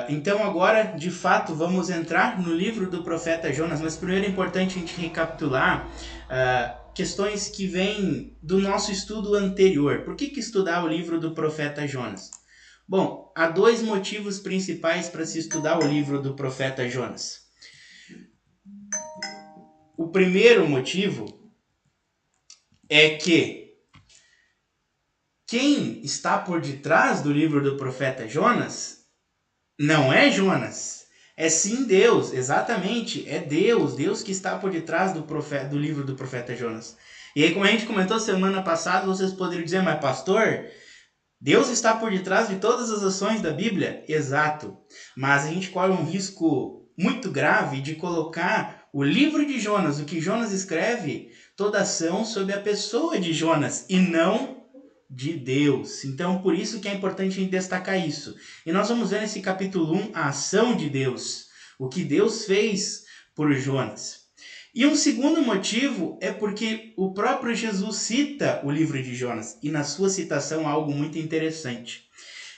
Então agora, de fato, vamos entrar no livro do profeta Jonas, mas primeiro é importante a gente recapitular questões que vêm do nosso estudo anterior. Por que estudar o livro do profeta Jonas? Bom, há dois motivos principais para se estudar o livro do profeta Jonas. O primeiro motivo é que quem está por detrás do livro do profeta Jonas não é Jonas, é sim Deus, exatamente, é Deus, Deus que está por detrás do livro do profeta Jonas. E aí, como a gente comentou semana passada, vocês poderiam dizer, mas pastor, Deus está por detrás de todas as ações da Bíblia? Exato, mas a gente corre um risco muito grave de colocar o livro de Jonas, o que Jonas escreve, toda ação sobre a pessoa de Jonas e não de Deus. Então, por isso que é importante a gente destacar isso. E nós vamos ver nesse capítulo 1 a ação de Deus, o que Deus fez por Jonas. E um segundo motivo é porque o próprio Jesus cita o livro de Jonas, e na sua citação há algo muito interessante.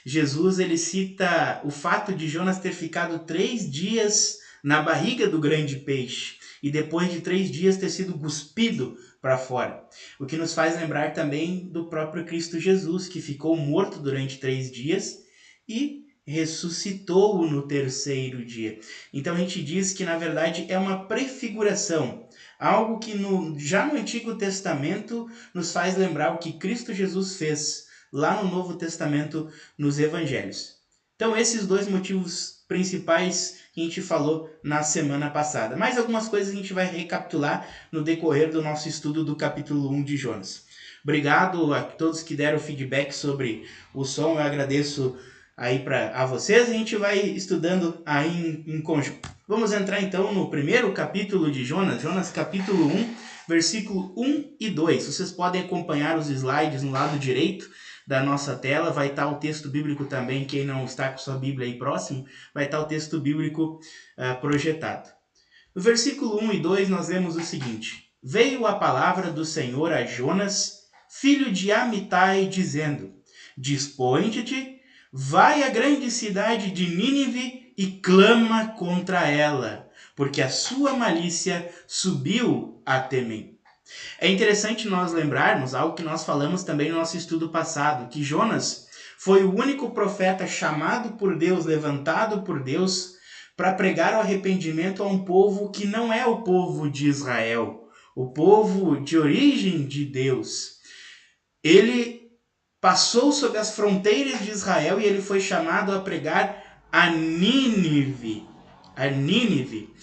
Jesus ele cita o fato de Jonas ter ficado 3 dias na barriga do grande peixe e depois de 3 dias ter sido cuspido para fora. O que nos faz lembrar também do próprio Cristo Jesus, que ficou morto durante 3 dias e ressuscitou no terceiro dia. Então a gente diz que na verdade é uma prefiguração, algo que já no Antigo Testamento nos faz lembrar o que Cristo Jesus fez lá no Novo Testamento, nos Evangelhos. Então esses dois motivos principais que a gente falou na semana passada. Mais algumas coisas a gente vai recapitular no decorrer do nosso estudo do capítulo 1 de Jonas. Obrigado a todos que deram feedback sobre o som, eu agradeço aí a vocês, a gente vai estudando aí em conjunto. Vamos entrar então no primeiro capítulo de Jonas, Jonas capítulo 1, versículo 1 e 2. Vocês podem acompanhar os slides no lado direito da nossa tela, vai estar o texto bíblico também, quem não está com sua Bíblia aí próximo, vai estar o texto bíblico projetado. No versículo 1 e 2 nós lemos o seguinte: Veio a palavra do Senhor a Jonas, filho de Amitai, dizendo: Dispõe-te, vai à grande cidade de Nínive e clama contra ela, porque a sua malícia subiu até mim. É interessante nós lembrarmos algo que nós falamos também no nosso estudo passado, que Jonas foi o único profeta chamado por Deus, levantado por Deus, para pregar o arrependimento a um povo que não é o povo de Israel, o povo de origem de Deus. Ele passou sob as fronteiras de Israel e ele foi chamado a pregar a Nínive. A Nínive.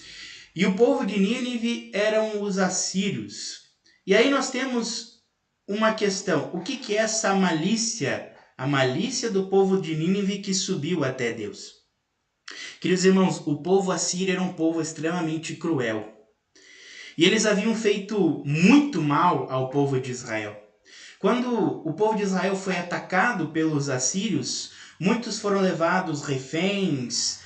E o povo de Nínive eram os assírios. E aí nós temos uma questão. O que é essa malícia? A malícia do povo de Nínive que subiu até Deus. Queridos irmãos, o povo assírio era um povo extremamente cruel. E eles haviam feito muito mal ao povo de Israel. Quando o povo de Israel foi atacado pelos assírios, muitos foram levados reféns,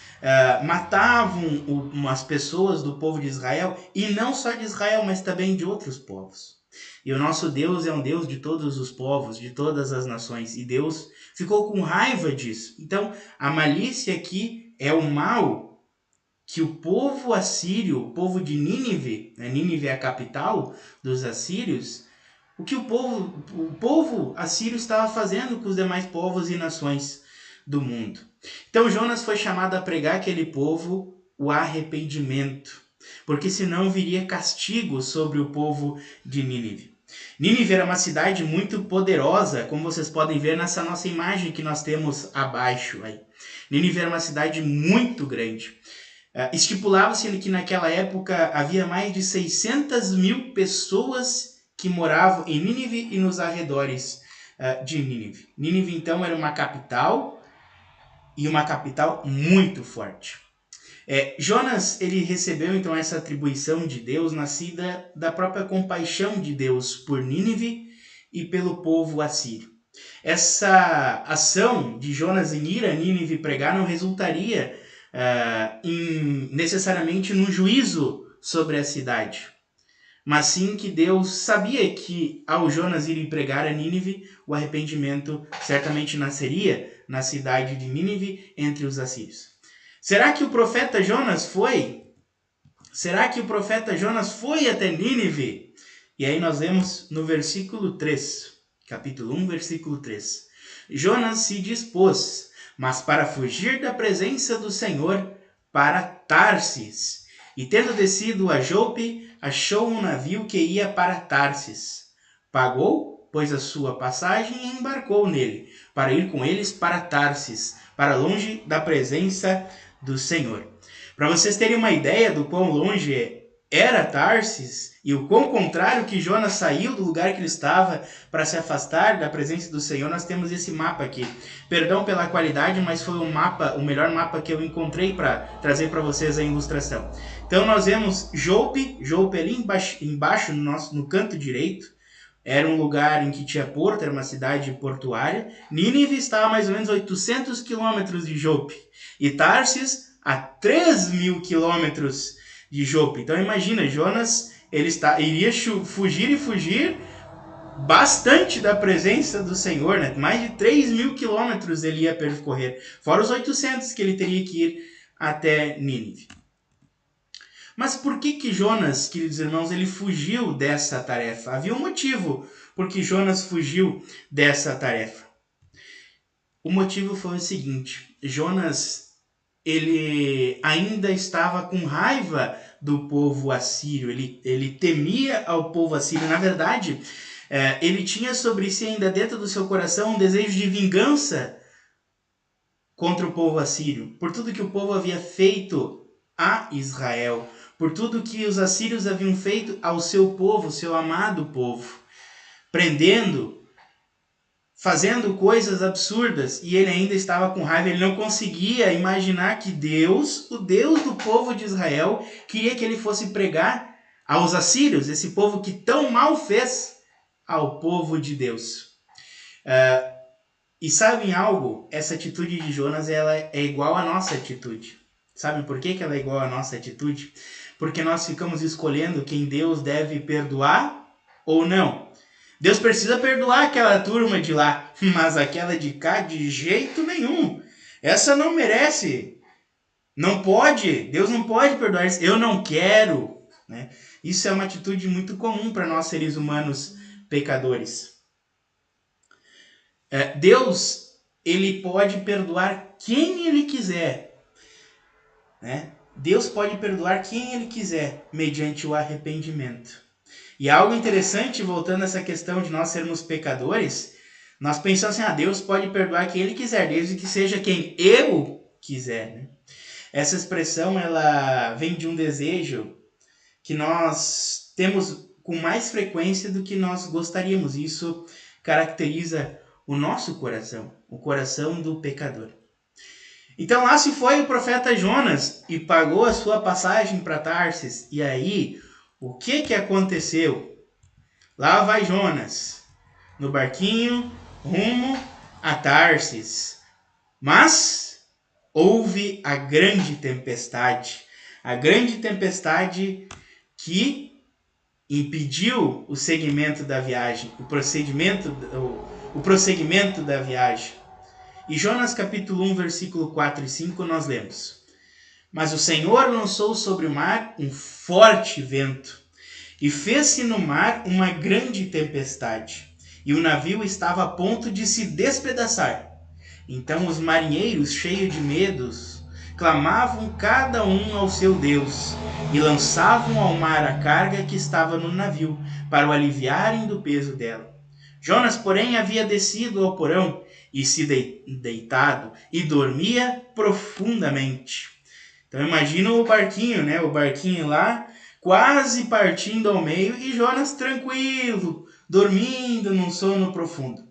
matavam as pessoas do povo de Israel, e não só de Israel, mas também de outros povos. E o nosso Deus é um Deus de todos os povos, de todas as nações, e Deus ficou com raiva disso. Então, a malícia aqui é o mal que o povo assírio, o povo de Nínive, Nínive é a capital dos assírios, o que o povo assírio estava fazendo com os demais povos e nações do mundo. Então Jonas foi chamado a pregar àquele povo o arrependimento, porque senão viria castigo sobre o povo de Nínive. Nínive era uma cidade muito poderosa, como vocês podem ver nessa nossa imagem que nós temos abaixo aí. Nínive era uma cidade muito grande. Estipulava-se que naquela época havia mais de 600 mil pessoas que moravam em Nínive e nos arredores de Nínive. Nínive, então, era uma capital e uma capital muito forte. Jonas ele recebeu, então, essa atribuição de Deus nascida da própria compaixão de Deus por Nínive e pelo povo assírio. Essa ação de Jonas em ir a Nínive pregar não resultaria necessariamente num juízo sobre a cidade, mas sim que Deus sabia que ao Jonas ir pregar a Nínive, o arrependimento certamente nasceria na cidade de Nínive entre os assírios. Será que o profeta Jonas foi? Será que o profeta Jonas foi até Nínive? E aí nós vemos no versículo 3, capítulo 1, versículo 3. Jonas se dispôs, mas para fugir da presença do Senhor, para Tarsis. E tendo descido a Jope, achou um navio que ia para Tarsis. Pagou, pois, a sua passagem e embarcou nele, para ir com eles para Tarsis, para longe da presença do Senhor. Para vocês terem uma ideia do quão longe era Tarsis e o quão contrário que Jonas saiu do lugar que ele estava para se afastar da presença do Senhor, nós temos esse mapa aqui. Perdão pela qualidade, mas foi o melhor mapa que eu encontrei para trazer para vocês a ilustração. Então nós vemos Jope ali embaixo no canto direito. Era um lugar em que tinha porto, era uma cidade portuária. Nínive estava a mais ou menos 800 quilômetros de Jope. E Tarsis a 3.000 quilômetros de Jope. Então imagina, Jonas iria fugir bastante da presença do Senhor, né? Mais de 3.000 quilômetros ele ia percorrer, fora os 800 que ele teria que ir até Nínive. Mas por que Jonas, queridos irmãos, ele fugiu dessa tarefa? Havia um motivo por que Jonas fugiu dessa tarefa. O motivo foi o seguinte: Jonas, ele ainda estava com raiva do povo assírio, ele temia ao povo assírio. Na verdade, ele tinha sobre si ainda dentro do seu coração um desejo de vingança contra o povo assírio, por tudo que o povo havia feito a Israel, por tudo que os assírios haviam feito ao seu povo, seu amado povo, prendendo, fazendo coisas absurdas, e ele ainda estava com raiva. Ele não conseguia imaginar que Deus, o Deus do povo de Israel, queria que ele fosse pregar aos assírios, esse povo que tão mal fez ao povo de Deus. E sabem algo? Essa atitude de Jonas, ela é igual à nossa atitude. Sabem por que ela é igual à nossa atitude? Porque nós ficamos escolhendo quem Deus deve perdoar ou não. Deus precisa perdoar aquela turma de lá, mas aquela de cá de jeito nenhum. Essa não merece. Não pode. Deus não pode perdoar isso. Eu não quero. Né? Isso é uma atitude muito comum para nós seres humanos pecadores. Deus, ele pode perdoar quem ele quiser. Né? Deus pode perdoar quem ele quiser, mediante o arrependimento. E algo interessante, voltando a essa questão de nós sermos pecadores, nós pensamos assim, Deus pode perdoar quem ele quiser, desde que seja quem eu quiser. Né? Essa expressão, ela vem de um desejo que nós temos com mais frequência do que nós gostaríamos. Isso caracteriza o nosso coração, o coração do pecador. Então lá se foi o profeta Jonas e pagou a sua passagem para Tarsis. E aí, o que aconteceu? Lá vai Jonas, no barquinho, rumo a Tarsis. Mas houve a grande tempestade que impediu o segmento da viagem, o prosseguimento da viagem. E Jonas capítulo 1, versículo 4 e 5 nós lemos: Mas o Senhor lançou sobre o mar um forte vento, e fez-se no mar uma grande tempestade, e o navio estava a ponto de se despedaçar. Então os marinheiros, cheios de medos, clamavam cada um ao seu Deus, e lançavam ao mar a carga que estava no navio, para o aliviarem do peso dela. Jonas, porém, havia descido ao porão, e se deitado, e dormia profundamente. Então imagina o barquinho, né? O barquinho lá, quase partindo ao meio, e Jonas tranquilo, dormindo num sono profundo.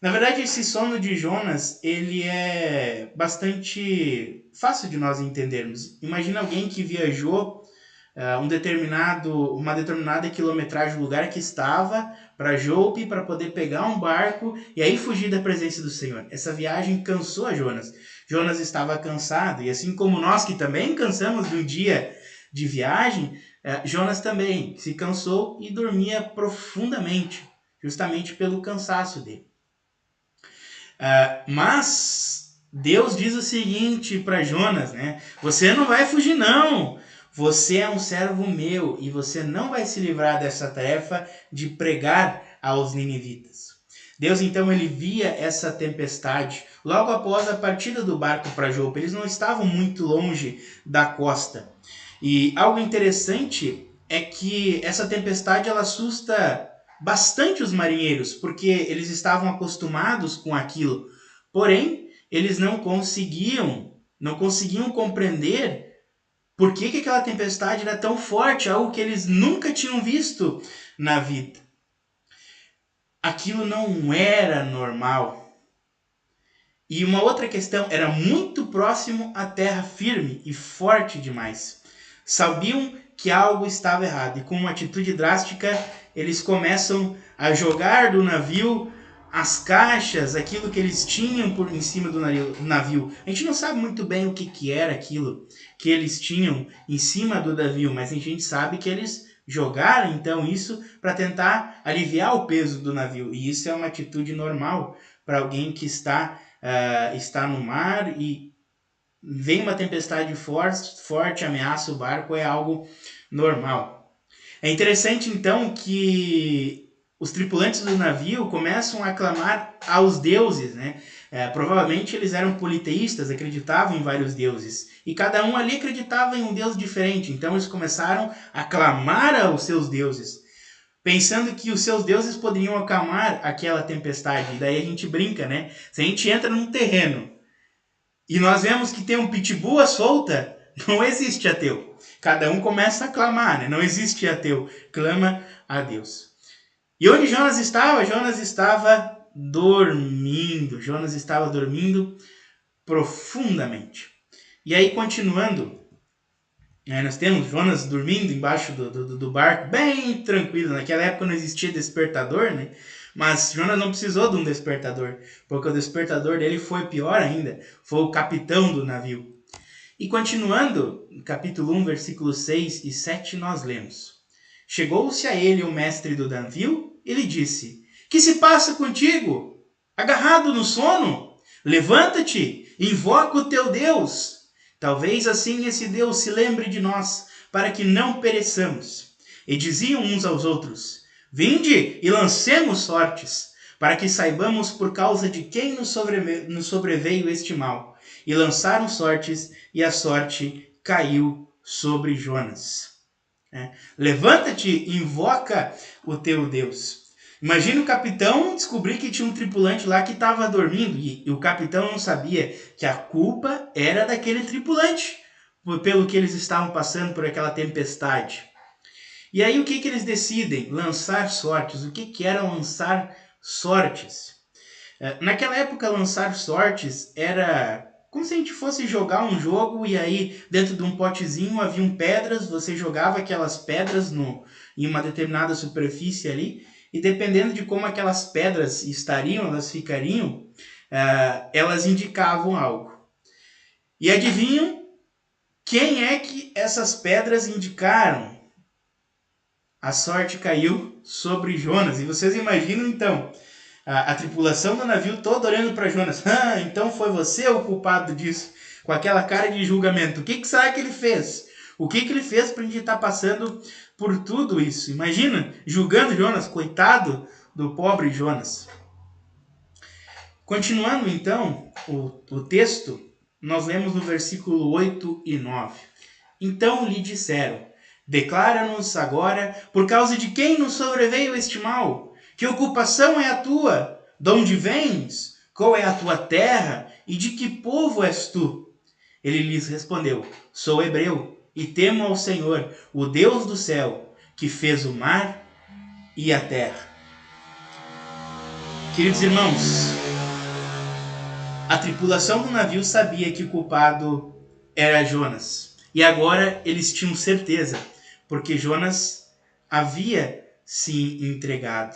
Na verdade, esse sono de Jonas, ele é bastante fácil de nós entendermos. Imagina alguém que viajou uma determinada quilometragem do lugar que estava para Jope para poder pegar um barco e aí fugir da presença do Senhor. Essa viagem cansou a Jonas. Jonas estava cansado, e assim como nós que também cansamos de um dia de viagem, Jonas também se cansou e dormia profundamente, justamente pelo cansaço dele. Mas Deus diz o seguinte para Jonas, né? Você não vai fugir não. Você é um servo meu e você não vai se livrar dessa tarefa de pregar aos ninivitas. Deus então ele via essa tempestade logo após a partida do barco para Jope. Eles não estavam muito longe da costa. E algo interessante é que essa tempestade ela assusta bastante os marinheiros, porque eles estavam acostumados com aquilo. Porém, eles não conseguiam compreender por que aquela tempestade era tão forte, algo que eles nunca tinham visto na vida. Aquilo não era normal. E uma outra questão, era muito próximo à terra firme e forte demais. Sabiam que algo estava errado e com uma atitude drástica eles começam a jogar do navio as caixas, aquilo que eles tinham por em cima do navio. A gente não sabe muito bem o que era aquilo que eles tinham em cima do navio, mas a gente sabe que eles jogaram então isso para tentar aliviar o peso do navio. E isso é uma atitude normal para alguém que está no mar e vem uma tempestade forte, ameaça o barco, é algo normal. É interessante então que os tripulantes do navio começam a clamar aos deuses, né? Provavelmente eles eram politeístas, acreditavam em vários deuses. E cada um ali acreditava em um deus diferente. Então eles começaram a clamar aos seus deuses, pensando que os seus deuses poderiam acalmar aquela tempestade. E daí a gente brinca, né? Se a gente entra num terreno e nós vemos que tem um pitbull à solta, não existe ateu. Cada um começa a clamar, né? Não existe ateu. Clama a Deus. E onde Jonas estava? Jonas estava dormindo. Jonas estava dormindo profundamente. E aí, continuando, nós temos Jonas dormindo embaixo do barco, bem tranquilo. Naquela época não existia despertador, né? Mas Jonas não precisou de um despertador, porque o despertador dele foi pior ainda. Foi o capitão do navio. E continuando, no capítulo 1, versículos 6 e 7, nós lemos: Chegou-se a ele o mestre do navio e lhe disse: Que se passa contigo? Agarrado no sono? Levanta-te, invoca o teu Deus. Talvez assim esse Deus se lembre de nós, para que não pereçamos. E diziam uns aos outros: Vinde e lancemos sortes, para que saibamos por causa de quem nos sobreveio este mal. E lançaram sortes, e a sorte caiu sobre Jonas. Levanta-te e invoca o teu Deus. Imagina o capitão descobrir que tinha um tripulante lá que estava dormindo e o capitão não sabia que a culpa era daquele tripulante, pelo que eles estavam passando por aquela tempestade. E aí o que eles decidem? Lançar sortes. O que era lançar sortes? Naquela época, lançar sortes era como se a gente fosse jogar um jogo e aí dentro de um potezinho haviam pedras, você jogava aquelas pedras em uma determinada superfície ali e dependendo de como aquelas pedras estariam, elas ficariam, elas indicavam algo. E adivinham quem é que essas pedras indicaram? A sorte caiu sobre Jonas. E vocês imaginam então a tripulação do navio toda olhando para Jonas. Então foi você o culpado disso. Com aquela cara de julgamento. O que será que ele fez? O que ele fez para a gente estar passando por tudo isso? Imagina, julgando Jonas. Coitado do pobre Jonas. Continuando então o texto, nós lemos no versículo 8 e 9. Então lhe disseram: Declara-nos agora por causa de quem nos sobreveio este mal. Que ocupação é a tua? De onde vens? Qual é a tua terra? E de que povo és tu? Ele lhes respondeu: Sou hebreu e temo ao Senhor, o Deus do céu, que fez o mar e a terra. Queridos irmãos, a tripulação do navio sabia que o culpado era Jonas. E agora eles tinham certeza, porque Jonas havia se entregado.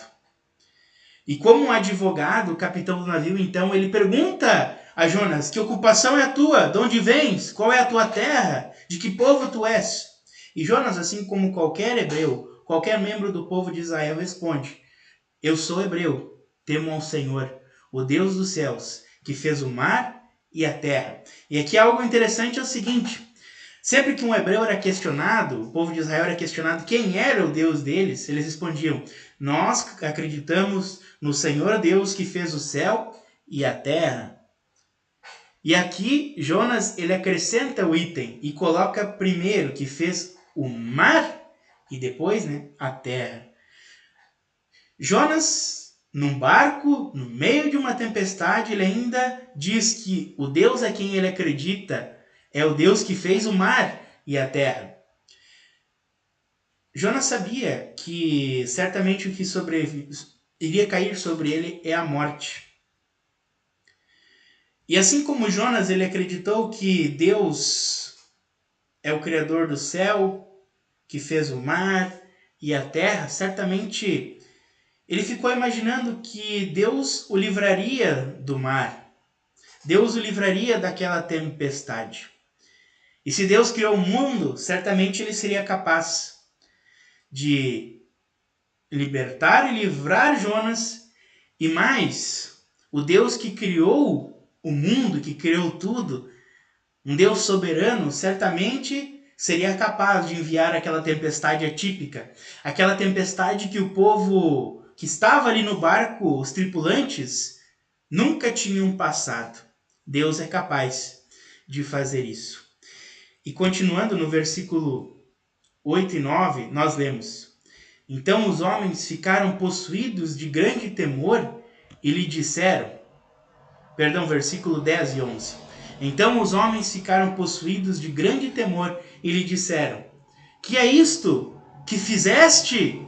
E como um advogado, o capitão do navio, então, ele pergunta a Jonas: que ocupação é a tua? De onde vens? Qual é a tua terra? De que povo tu és? E Jonas, assim como qualquer hebreu, qualquer membro do povo de Israel, responde: eu sou hebreu, temo ao Senhor, o Deus dos céus, que fez o mar e a terra. E aqui algo interessante é o seguinte: sempre que um hebreu era questionado, o povo de Israel era questionado quem era o Deus deles, eles respondiam: nós acreditamos no Senhor Deus que fez o céu e a terra. E aqui Jonas ele acrescenta o item e coloca primeiro que fez o mar e depois, a terra. Jonas, num barco, no meio de uma tempestade, ele ainda diz que o Deus a quem ele acredita é o Deus que fez o mar e a terra. Jonas sabia que certamente o que iria cair sobre ele é a morte. E assim como Jonas, ele acreditou que Deus é o Criador do céu, que fez o mar e a terra, certamente ele ficou imaginando que Deus o livraria do mar. Deus o livraria daquela tempestade. E se Deus criou o mundo, certamente ele seria capaz de libertar e livrar Jonas. E mais, o Deus que criou o mundo, que criou tudo, um Deus soberano, certamente seria capaz de enviar aquela tempestade atípica, aquela tempestade que o povo que estava ali no barco, os tripulantes, nunca tinham passado. Deus é capaz de fazer isso. E continuando no versículo 8 e 9, nós lemos: então os homens ficaram possuídos de grande temor e lhe disseram, versículo 10 e 11. Então os homens ficaram possuídos de grande temor e lhe disseram: que é isto que fizeste?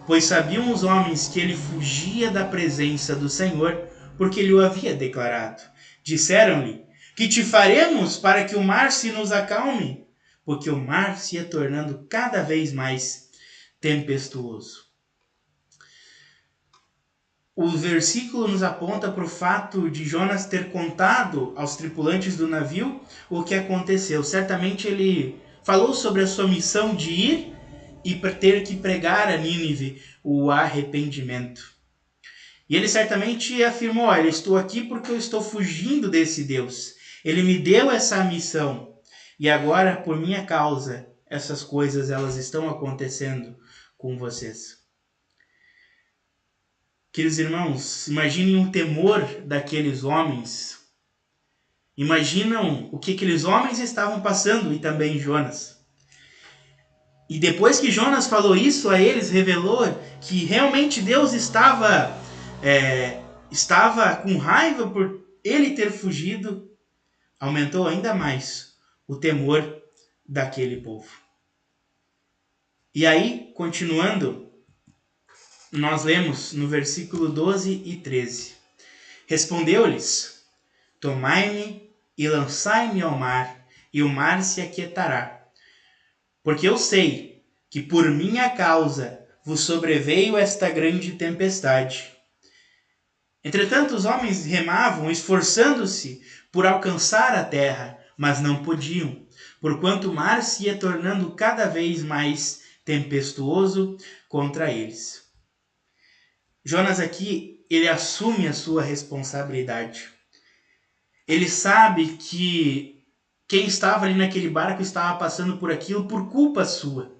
Pois sabiam os homens que ele fugia da presença do Senhor, porque lhe o havia declarado. Disseram-lhe: que te faremos para que o mar se nos acalme? Porque o mar se ia tornando cada vez mais tempestuoso. O versículo nos aponta para o fato de Jonas ter contado aos tripulantes do navio o que aconteceu. Certamente ele falou sobre a sua missão de ir e ter que pregar a Nínive o arrependimento. E ele certamente afirmou: olha, estou aqui porque eu estou fugindo desse Deus. Ele me deu essa missão e agora, por minha causa, essas coisas elas estão acontecendo com vocês. Queridos irmãos, imaginem o temor daqueles homens. Imaginam o que aqueles homens estavam passando e também Jonas. E depois que Jonas falou isso a eles, revelou que realmente Deus estava com raiva por ele ter fugido, aumentou ainda mais o temor daquele povo. E aí, continuando, nós lemos no versículo 12 e 13. Respondeu-lhes: tomai-me e lançai-me ao mar, e o mar se aquietará. Porque eu sei que por minha causa vos sobreveio esta grande tempestade. Entretanto, os homens remavam, esforçando-se por alcançar a terra, mas não podiam, porquanto o mar se ia tornando cada vez mais tempestuoso contra eles. Jonas aqui, ele assume a sua responsabilidade. Ele sabe que quem estava ali naquele barco estava passando por aquilo por culpa sua.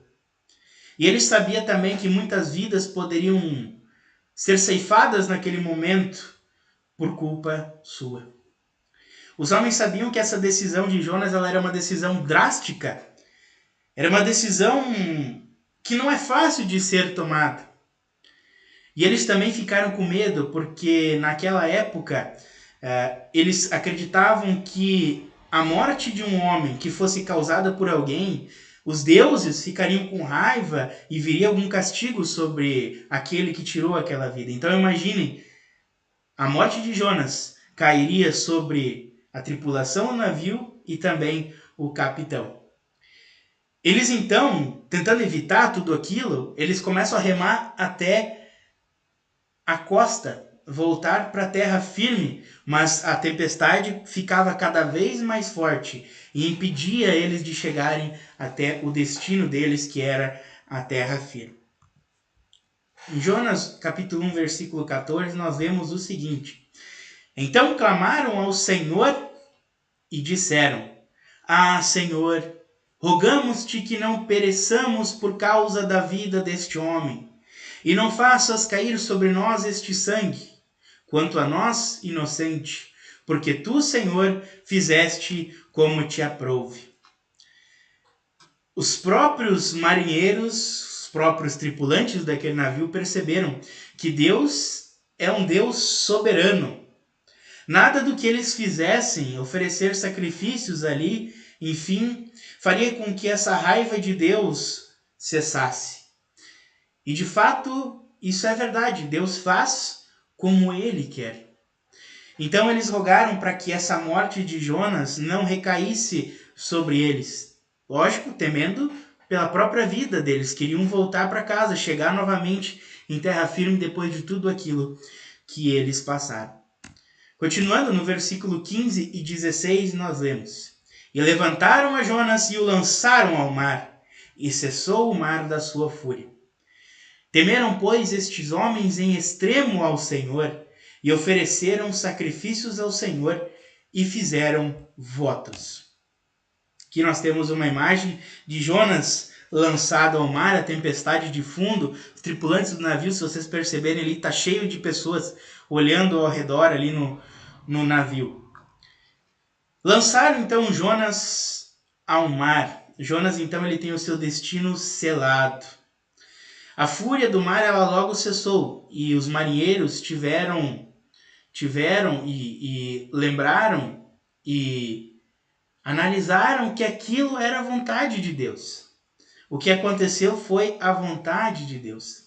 E ele sabia também que muitas vidas poderiam ser ceifadas naquele momento por culpa sua. Os homens sabiam que essa decisão de Jonas ela era uma decisão drástica. Era uma decisão que não é fácil de ser tomada. E eles também ficaram com medo porque naquela época eles acreditavam que a morte de um homem que fosse causada por alguém, os deuses ficariam com raiva e viria algum castigo sobre aquele que tirou aquela vida. Então imaginem, a morte de Jonas cairia sobre a tripulação do navio e também o capitão. Eles então, tentando evitar tudo aquilo, eles começam a remar até a costa voltar para a terra firme, mas a tempestade ficava cada vez mais forte e impedia eles de chegarem até o destino deles, que era a terra firme. Em Jonas capítulo 1, versículo 14, nós vemos o seguinte: Então clamaram ao Senhor e disseram: Ah, Senhor, rogamos-te que não pereçamos por causa da vida deste homem, e não faças cair sobre nós este sangue, quanto a nós, inocente, porque tu, Senhor, fizeste como te aprouve. Os próprios marinheiros, os próprios tripulantes daquele navio perceberam que Deus é um Deus soberano. Nada do que eles fizessem, oferecer sacrifícios ali, enfim, faria com que essa raiva de Deus cessasse. E de fato, isso é verdade. Deus faz como Ele quer. Então eles rogaram para que essa morte de Jonas não recaísse sobre eles. Lógico, temendo pela própria vida deles. Queriam voltar para casa, chegar novamente em terra firme depois de tudo aquilo que eles passaram. Continuando no versículo 15 e 16, nós lemos: E levantaram a Jonas e o lançaram ao mar, e cessou o mar da sua fúria. Temeram, pois, estes homens em extremo ao Senhor, e ofereceram sacrifícios ao Senhor, e fizeram votos. Aqui nós temos uma imagem de Jonas lançado ao mar, a tempestade de fundo. Os tripulantes do navio, se vocês perceberem ali, está cheio de pessoas olhando ao redor ali no navio. Lançaram então Jonas ao mar. Jonas então ele tem o seu destino selado. A fúria do mar ela logo cessou, e os marinheiros tiveram e lembraram e analisaram que aquilo era a vontade de Deus. O que aconteceu foi a vontade de Deus.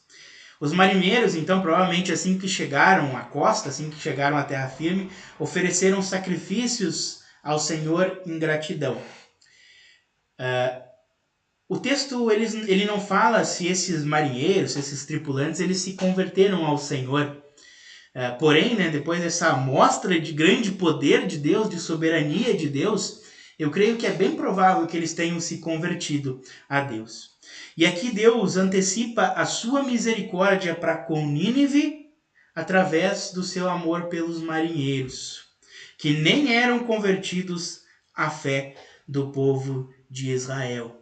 Os marinheiros, então, provavelmente assim que chegaram à costa, assim que chegaram à terra firme, ofereceram sacrifícios ao Senhor em gratidão. O texto ele não fala se esses marinheiros, se esses tripulantes, eles se converteram ao Senhor. Porém, depois dessa amostra de grande poder de Deus, de soberania de Deus, eu creio que é bem provável que eles tenham se convertido a Deus. E aqui Deus antecipa a sua misericórdia para com Nínive através do seu amor pelos marinheiros, que nem eram convertidos à fé do povo de Israel.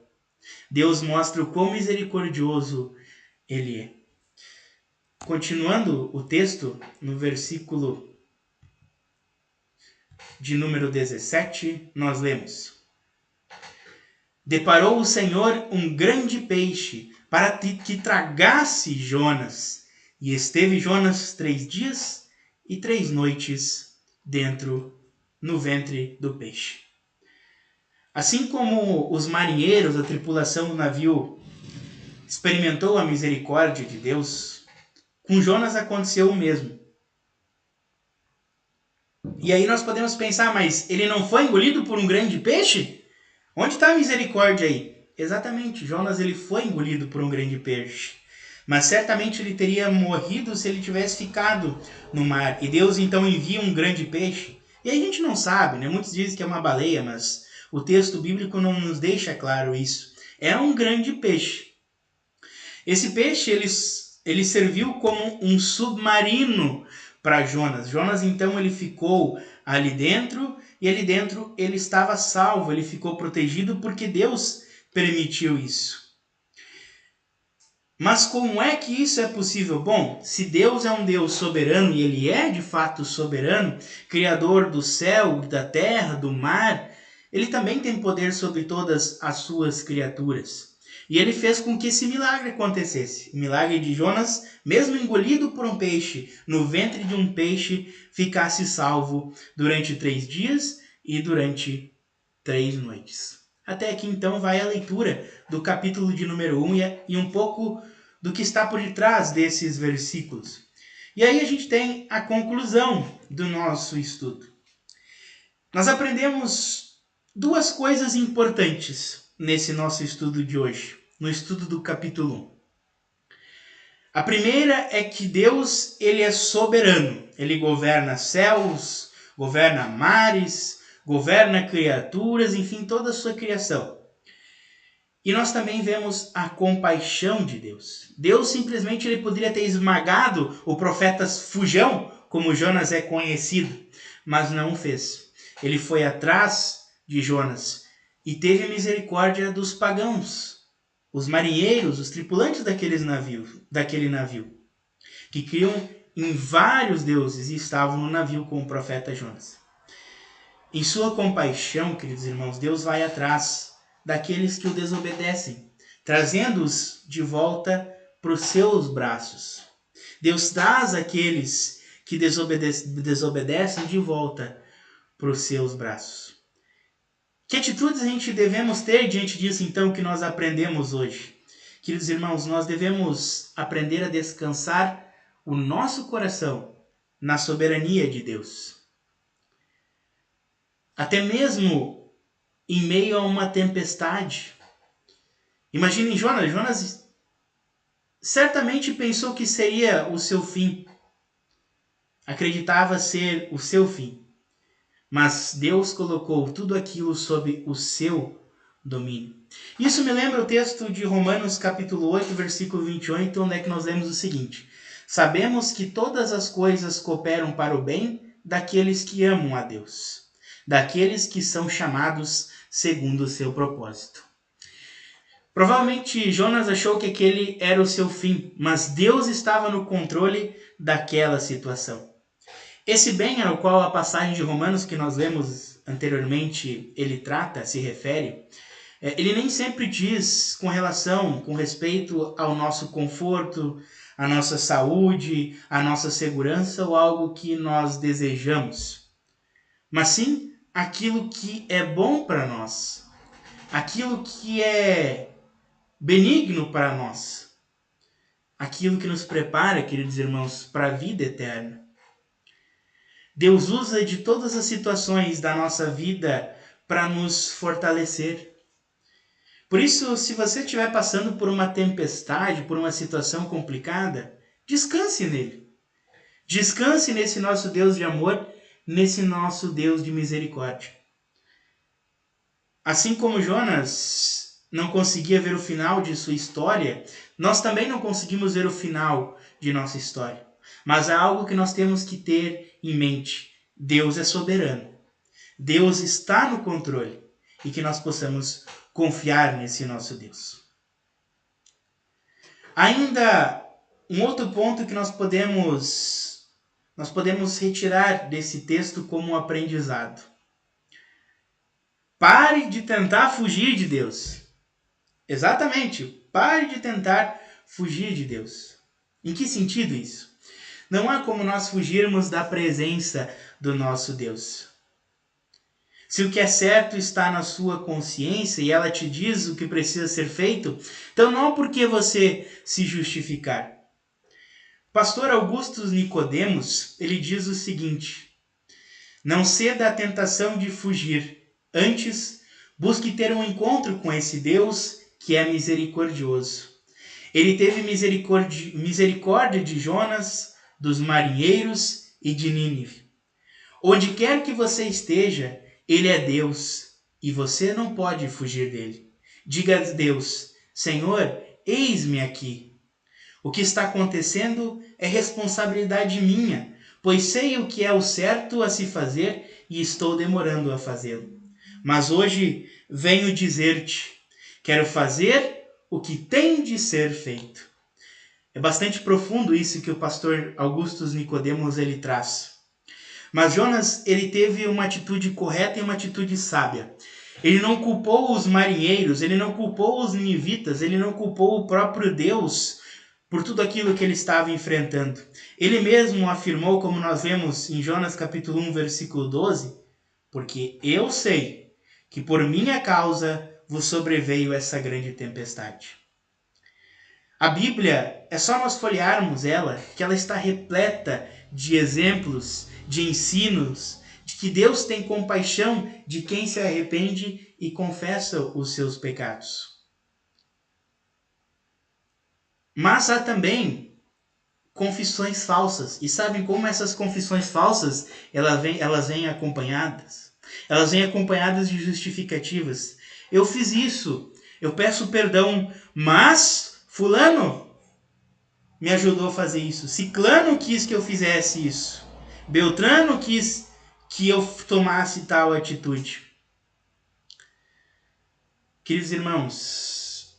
Deus mostra o quão misericordioso Ele é. Continuando o texto, no versículo de número 17, nós lemos: Deparou o Senhor um grande peixe para que tragasse Jonas, e esteve Jonas 3 dias e 3 noites dentro no ventre do peixe. Assim como os marinheiros, a tripulação do navio, experimentou a misericórdia de Deus, com Jonas aconteceu o mesmo. E aí nós podemos pensar, mas ele não foi engolido por um grande peixe? Onde está a misericórdia aí? Exatamente, Jonas ele foi engolido por um grande peixe. Mas certamente ele teria morrido se ele tivesse ficado no mar. E Deus então envia um grande peixe. E aí a gente não sabe, Muitos dizem que é uma baleia, mas o texto bíblico não nos deixa claro isso. É um grande peixe. Esse peixe ele serviu como um submarino para Jonas. Jonas então ele ficou ali dentro, e ali dentro ele estava salvo, ele ficou protegido porque Deus permitiu isso. Mas como é que isso é possível? Bom, se Deus é um Deus soberano, e Ele é de fato soberano, criador do céu, da terra, do mar, Ele também tem poder sobre todas as suas criaturas. E Ele fez com que esse milagre acontecesse. O milagre de Jonas, mesmo engolido por um peixe, no ventre de um peixe, ficasse salvo durante 3 dias e durante 3 noites. Até aqui então vai a leitura do capítulo de número 1 e um pouco do que está por detrás desses versículos. E aí a gente tem a conclusão do nosso estudo. Nós aprendemos 2 coisas importantes nesse nosso estudo de hoje, no estudo do capítulo 1. A primeira é que Deus ele é soberano, Ele governa céus, governa mares, governa criaturas, enfim, toda a sua criação. E nós também vemos a compaixão de Deus. Deus simplesmente ele poderia ter esmagado o profeta Fujão, como Jonas é conhecido, mas não o fez. Ele foi atrás de Jonas e teve misericórdia dos pagãos, os marinheiros, os tripulantes daquele navio, que criam em vários deuses e estavam no navio com o profeta Jonas. Em sua compaixão, queridos irmãos, Deus vai atrás daqueles que o desobedecem, trazendo-os de volta para os seus braços. Deus traz aqueles que desobedecem de volta para os seus braços. Que atitudes a gente devemos ter diante disso, então, que nós aprendemos hoje? Queridos irmãos, nós devemos aprender a descansar o nosso coração na soberania de Deus. Até mesmo em meio a uma tempestade. Imaginem Jonas. Jonas certamente pensou que seria o seu fim. Acreditava ser o seu fim. Mas Deus colocou tudo aquilo sob o seu domínio. Isso me lembra o texto de Romanos capítulo 8, versículo 28, onde é que nós lemos o seguinte: sabemos que todas as coisas cooperam para o bem daqueles que amam a Deus, daqueles que são chamados segundo o seu propósito. Provavelmente Jonas achou que aquele era o seu fim, mas Deus estava no controle daquela situação. Esse bem ao qual a passagem de Romanos que nós lemos anteriormente, ele trata, se refere, ele nem sempre diz com respeito ao nosso conforto, à nossa saúde, à nossa segurança ou algo que nós desejamos, mas sim aquilo que é bom para nós, aquilo que é benigno para nós, aquilo que nos prepara, queridos irmãos, para a vida eterna. Deus usa de todas as situações da nossa vida para nos fortalecer. Por isso, se você estiver passando por uma tempestade, por uma situação complicada, descanse nele. Descanse nesse nosso Deus de amor, nesse nosso Deus de misericórdia. Assim como Jonas não conseguia ver o final de sua história, nós também não conseguimos ver o final de nossa história. Mas há algo que nós temos que ter em mente. Deus é soberano. Deus está no controle. E que nós possamos confiar nesse nosso Deus. Ainda um outro ponto que nós podemos retirar desse texto como um aprendizado. Pare de tentar fugir de Deus. Exatamente, pare de tentar fugir de Deus. Em que sentido isso? Não há como nós fugirmos da presença do nosso Deus. Se o que é certo está na sua consciência e ela te diz o que precisa ser feito, então não há por que você se justificar. Pastor Augusto Nicodemos, ele diz o seguinte: não ceda à tentação de fugir, antes busque ter um encontro com esse Deus que é misericordioso. Ele teve misericórdia de Jonas, dos marinheiros e de Nínive. Onde quer que você esteja, ele é Deus e você não pode fugir dele. Diga a Deus: Senhor, eis-me aqui. O que está acontecendo é responsabilidade minha, pois sei o que é o certo a se fazer e estou demorando a fazê-lo. Mas hoje venho dizer-te: quero fazer o que tem de ser feito. É bastante profundo isso que o pastor Augusto Nicodemos ele traz. Mas Jonas, ele teve uma atitude correta e uma atitude sábia. Ele não culpou os marinheiros, ele não culpou os ninivitas, ele não culpou o próprio Deus por tudo aquilo que ele estava enfrentando. Ele mesmo afirmou, como nós vemos em Jonas capítulo 1, versículo 12, porque eu sei que por minha causa vos sobreveio essa grande tempestade. A Bíblia, é só nós folhearmos ela, que ela está repleta de exemplos, de ensinos, de que Deus tem compaixão de quem se arrepende e confessa os seus pecados. Mas há também confissões falsas. E sabem como essas confissões falsas elas vêm acompanhadas? Elas vêm acompanhadas de justificativas. Eu fiz isso, eu peço perdão, mas fulano me ajudou a fazer isso. Ciclano quis que eu fizesse isso. Beltrano quis que eu tomasse tal atitude. Queridos irmãos,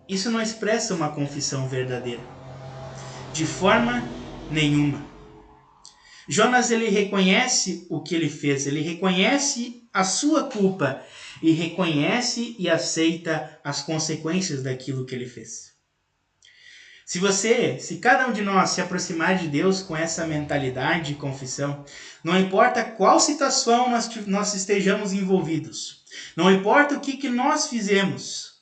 isso não expressa uma confissão verdadeira. De forma nenhuma. Jonas, ele reconhece o que ele fez, ele reconhece a sua culpa e reconhece e aceita as consequências daquilo que ele fez. Se cada um de nós se aproximar de Deus com essa mentalidade de confissão, não importa qual situação nós estejamos envolvidos, não importa o que nós fizemos,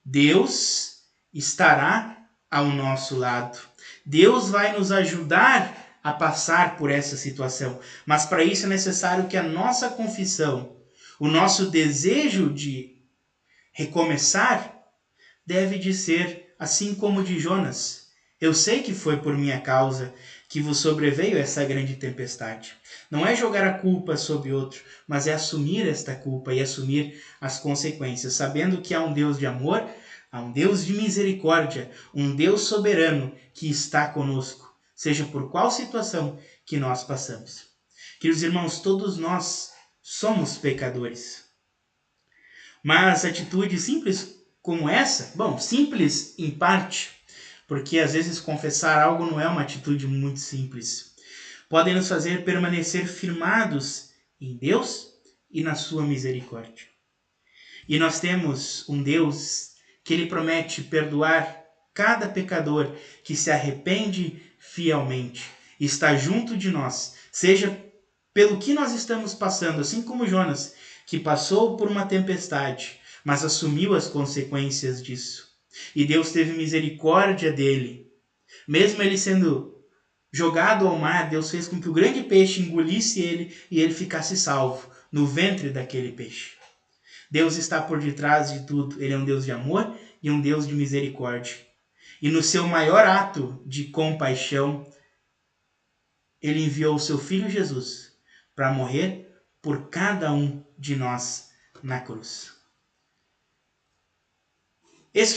Deus estará ao nosso lado. Deus vai nos ajudar a passar por essa situação. Mas para isso é necessário que a nossa confissão, o nosso desejo de recomeçar, deve de ser assim como o de Jonas. Eu sei que foi por minha causa que vos sobreveio essa grande tempestade. Não é jogar a culpa sobre outro, mas é assumir esta culpa e assumir as consequências, sabendo que há um Deus de amor, há um Deus de misericórdia, um Deus soberano que está conosco, seja por qual situação que nós passamos. Queridos irmãos, todos nós somos pecadores. Mas atitudes simples como essa, simples em parte, porque às vezes confessar algo não é uma atitude muito simples, podem nos fazer permanecer firmados em Deus e na sua misericórdia. E nós temos um Deus que ele promete perdoar cada pecador que se arrepende fielmente. E está junto de nós, seja pelo que nós estamos passando, assim como Jonas, que passou por uma tempestade, mas assumiu as consequências disso. E Deus teve misericórdia dele. Mesmo ele sendo jogado ao mar, Deus fez com que o grande peixe engolisse ele e ele ficasse salvo no ventre daquele peixe. Deus está por detrás de tudo. Ele é um Deus de amor e um Deus de misericórdia. E no seu maior ato de compaixão, ele enviou o seu Filho Jesus para morrer por cada um de nós na cruz. Esse